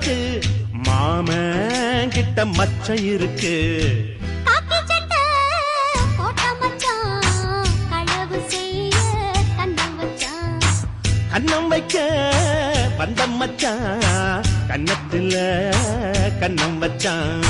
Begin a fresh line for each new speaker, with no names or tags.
உனக்கு மாமன் கிட்ட மச்சம் இருக்கு.
காக்கி சட்டை போட்ட மச்சான் களவு செய்ய கண்ணம் வச்சான்.
கண்ணம் வைக்க வந்த மச்சான் கன்னத்துல கண்ணம் வச்சான்.